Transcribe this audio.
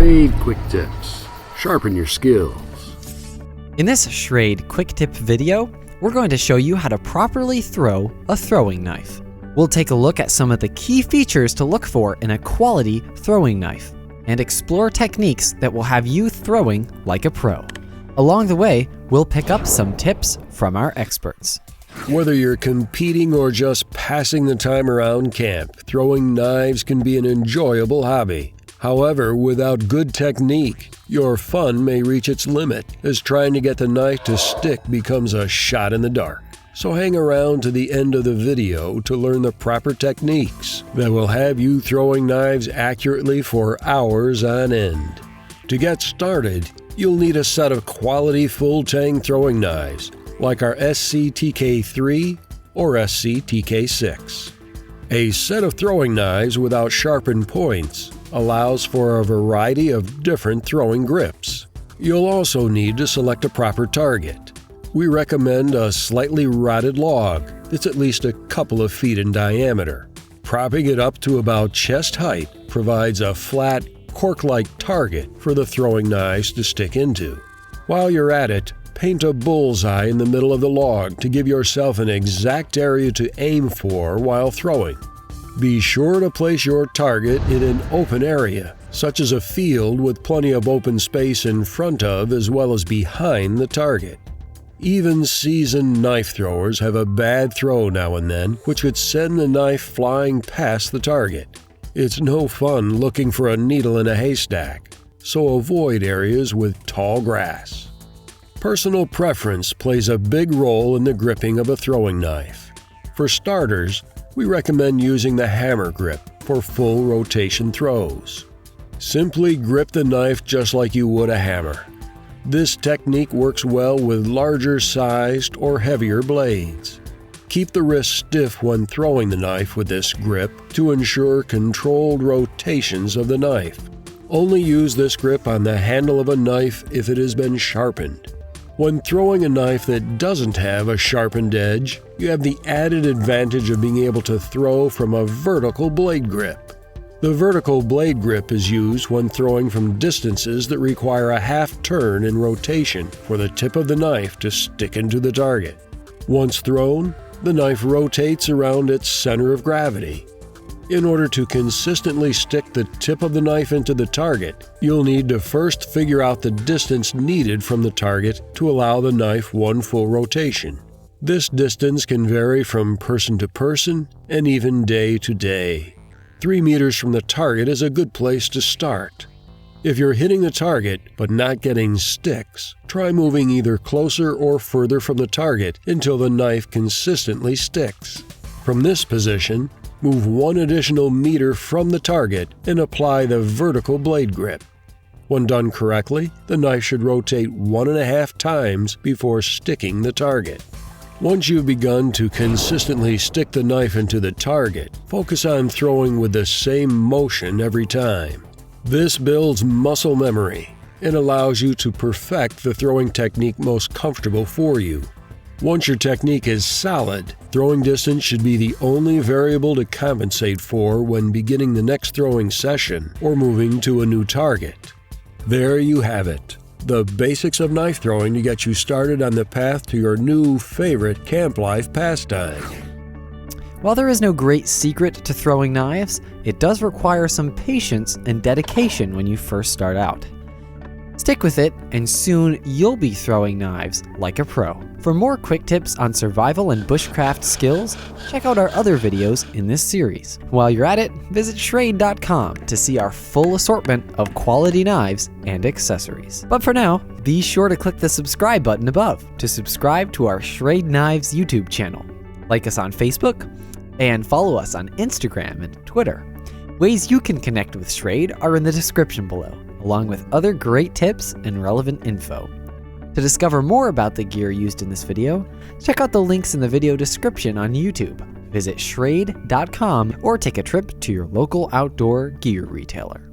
Schrade Quick Tips. Sharpen your skills. In this Schrade Quick Tip video, we're going to show you how to properly throw a throwing knife. We'll take a look at some of the key features to look for in a quality throwing knife and explore techniques that will have you throwing like a pro. Along the way, we'll pick up some tips from our experts. Whether you're competing or just passing the time around camp, throwing knives can be an enjoyable hobby. However, without good technique, your fun may reach its limit, as trying to get the knife to stick becomes a shot in the dark. So hang around to the end of the video to learn the proper techniques that will have you throwing knives accurately for hours on end. To get started, you'll need a set of quality full-tang throwing knives, like our SCTK3 or SCTK6. A set of throwing knives without sharpened points allows for a variety of different throwing grips. You'll also need to select a proper target. We recommend a slightly rotted log that's at least a couple of feet in diameter. Propping it up to about chest height provides a flat, cork-like target for the throwing knives to stick into. While you're at it, paint a bullseye in the middle of the log to give yourself an exact area to aim for while throwing. Be sure to place your target in an open area, such as a field with plenty of open space in front of as well as behind the target. Even seasoned knife throwers have a bad throw now and then, which could send the knife flying past the target. It's no fun looking for a needle in a haystack, so avoid areas with tall grass. Personal preference plays a big role in the gripping of a throwing knife. For starters, we recommend using the hammer grip for full rotation throws. Simply grip the knife just like you would a hammer. This technique works well with larger sized or heavier blades. Keep the wrist stiff when throwing the knife with this grip to ensure controlled rotations of the knife. Only use this grip on the handle of a knife if it has been sharpened. When throwing a knife that doesn't have a sharpened edge, you have the added advantage of being able to throw from a vertical blade grip. The vertical blade grip is used when throwing from distances that require a half turn in rotation for the tip of the knife to stick into the target. Once thrown, the knife rotates around its center of gravity. In order to consistently stick the tip of the knife into the target, you'll need to first figure out the distance needed from the target to allow the knife one full rotation. This distance can vary from person to person and even day to day. 3 meters from the target is a good place to start. If you're hitting the target but not getting sticks, try moving either closer or further from the target until the knife consistently sticks. From this position, move 1 additional meter from the target and apply the vertical blade grip. When done correctly, the knife should rotate 1.5 times before sticking the target. Once you've begun to consistently stick the knife into the target, focus on throwing with the same motion every time. This builds muscle memory and allows you to perfect the throwing technique most comfortable for you. Once your technique is solid, throwing distance should be the only variable to compensate for when beginning the next throwing session or moving to a new target. There you have it, the basics of knife throwing to get you started on the path to your new favorite camp life pastime. While there is no great secret to throwing knives, it does require some patience and dedication when you first start out. Stick with it, and soon you'll be throwing knives like a pro. For more quick tips on survival and bushcraft skills, check out our other videos in this series. While you're at it, visit Schrade.com to see our full assortment of quality knives and accessories. But for now, be sure to click the subscribe button above to subscribe to our Schrade Knives YouTube channel. Like us on Facebook, and follow us on Instagram and Twitter. Ways you can connect with Schrade are in the description below, along with other great tips and relevant info. To discover more about the gear used in this video, check out the links in the video description on YouTube. Visit Schrade.com or take a trip to your local outdoor gear retailer.